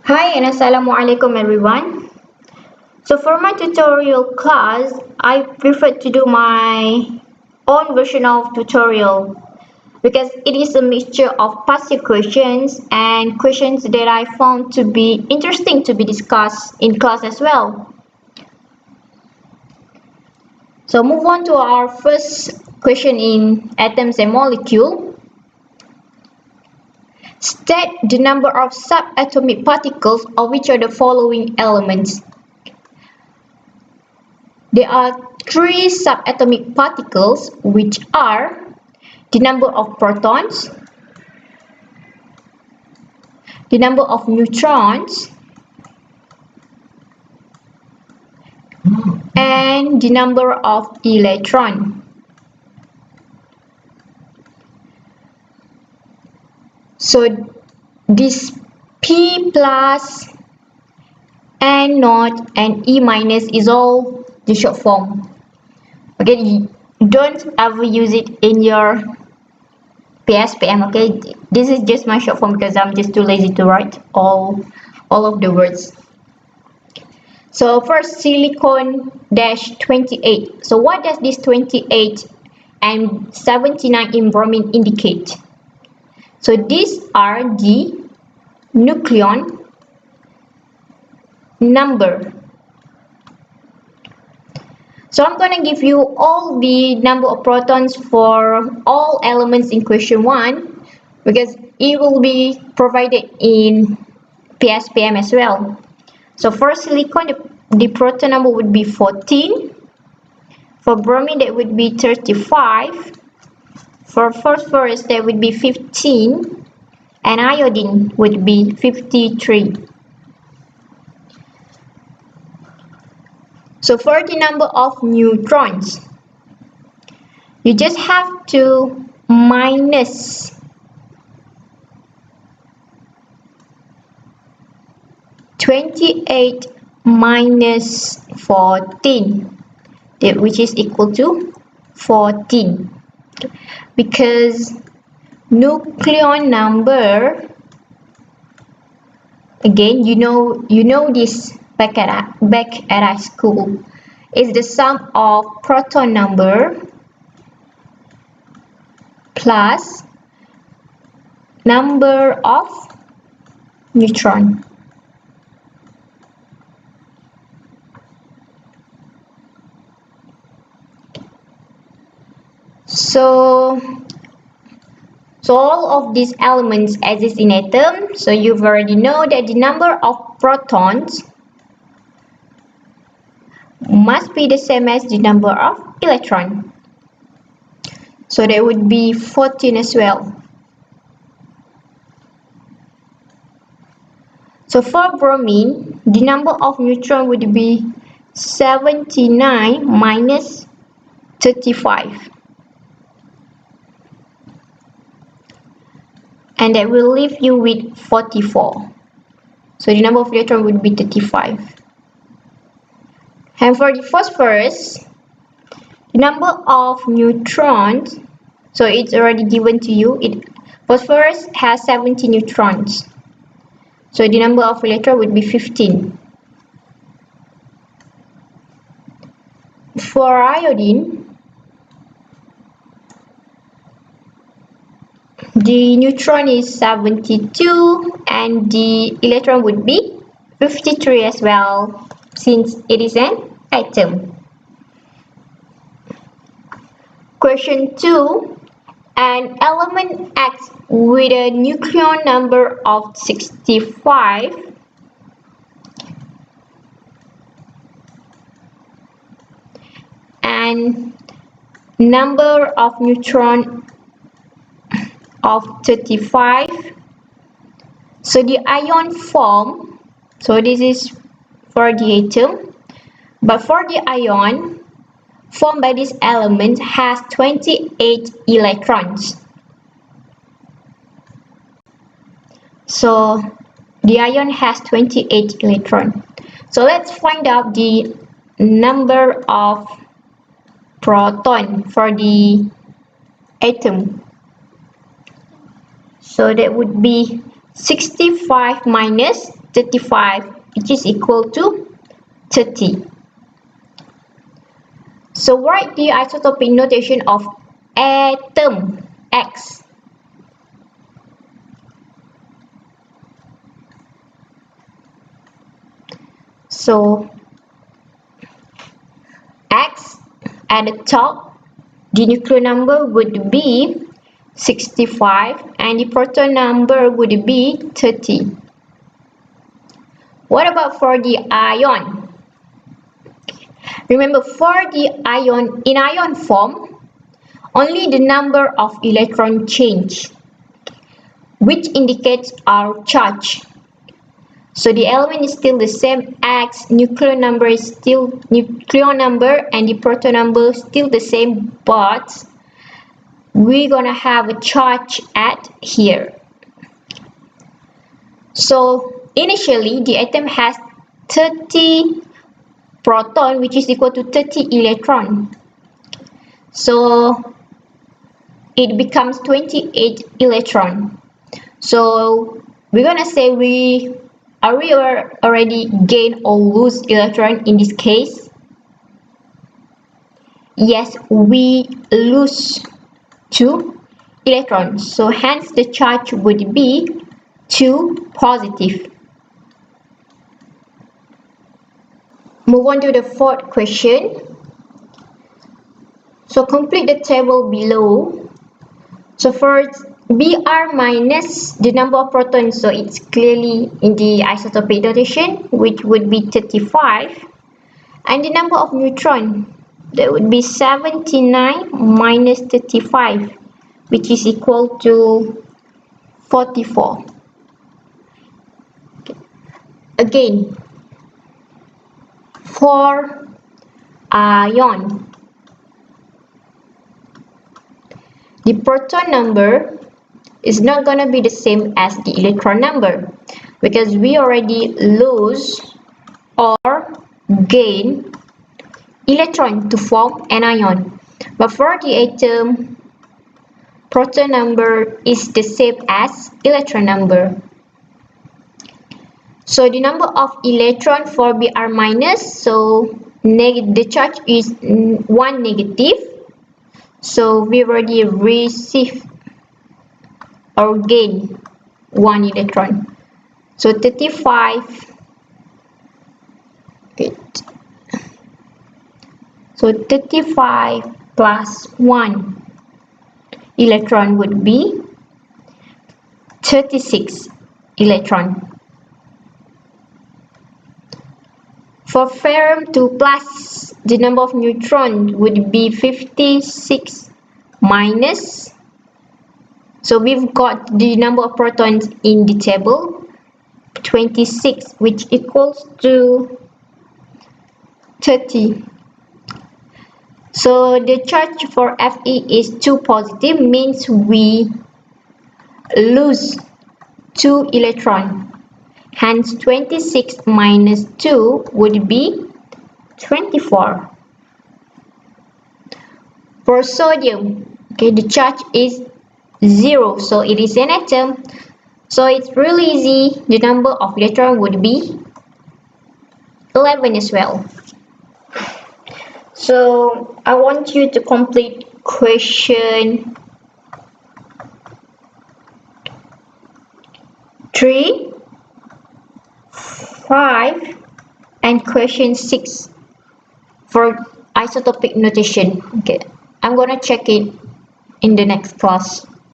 Hi and Assalamualaikum everyone. So for my tutorial class, I prefer to do my own version of tutorial because it is a mixture of passive questions and questions that I found to be interesting to be discussed in class as well. So move on to our first question in atoms and molecule. State the number of subatomic particles of which of the following elements. There are three subatomic particles which are the number of protons, the number of neutrons, and the number of electrons. So this P plus, N naught, and E minus is all the short form. Okay, don't ever use it in your PSPM. Okay, this is just my short form because I'm just too lazy to write all of the words. So first, silicon-28. So what does this 28 and 79 in bromine indicate? So these are the nucleon number. So I'm going to give you all the number of protons for all elements in question 1 because it will be provided in PSPM as well. So for silicon, the proton number would be 14. For bromine, that would be 35. For phosphorus, that would be 15. And iodine would be 53. So for the number of neutrons, you just have to minus 28 minus 14, which is equal to 14. Because nucleon number, again, you know this back at high school, is the sum of proton number plus number of neutron. So all of these elements exist in atom. So you've already know that the number of protons must be the same as the number of electrons. So there would be 14 as well. So for bromine, the number of neutrons would be 79 minus 35. And that will leave you with 44. So the number of electrons would be 35. And for the phosphorus, the number of neutrons, so it's already given to you. Phosphorus has 70 neutrons. So the number of electrons would be 15. For iodine, the neutron is 72 and the electron would be 53 as well, since it is an atom. Question 2. An element acts with a nucleon number of 65 and number of neutron of 35. So the ion form, so this is for the atom, but for the ion formed by this element has 28 electrons. So the ion has 28 electrons. So let's find out the number of proton for the atom. So that would be 65 minus 35, which is equal to 30. So write the isotopic notation of atom X. So X at the top, the nucleon number would be 65 and the proton number would be 30. What about for the ion? Remember, for the ion, in ion form, only the number of electron change, which indicates our charge. So the element is still the same, X, nucleon number is still nucleon number, and the proton number is still the same, but we're gonna have a charge at here. So initially the atom has 30 proton, which is equal to 30 electron. So it becomes 28 electron. So we're gonna say we already gain or lose electron in this case? Yes, we lose 2 electrons. So hence the charge would be 2 positive. Move on to the fourth question. So complete the table below. So for Br minus, the number of protons, so it's clearly in the isotopic notation, which would be 35, and the number of neutron, that would be 79 minus 35, which is equal to 44. Okay. Again, for ion, the proton number is not going to be the same as the electron number because we already lose or gain electron to form an ion. But for the atom, proton number is the same as electron number. So the number of electron for Br minus, so the charge is 1 negative. So we already receive or gain 1 electron. So 35. So 35 plus 1 electron would be 36 electron. For ferrum 2 plus, the number of neutrons would be 56 minus. So we've got the number of protons in the table, 26, which equals to 30. So the charge for Fe is 2 positive, means we lose 2 electrons. Hence 26 minus 2 would be 24. For sodium, okay, the charge is 0, so it is an atom. So it's really easy. The number of electrons would be 11 as well. So I want you to complete question 3, 5, and question 6 for isotopic notation. Okay, I'm gonna check it in the next class.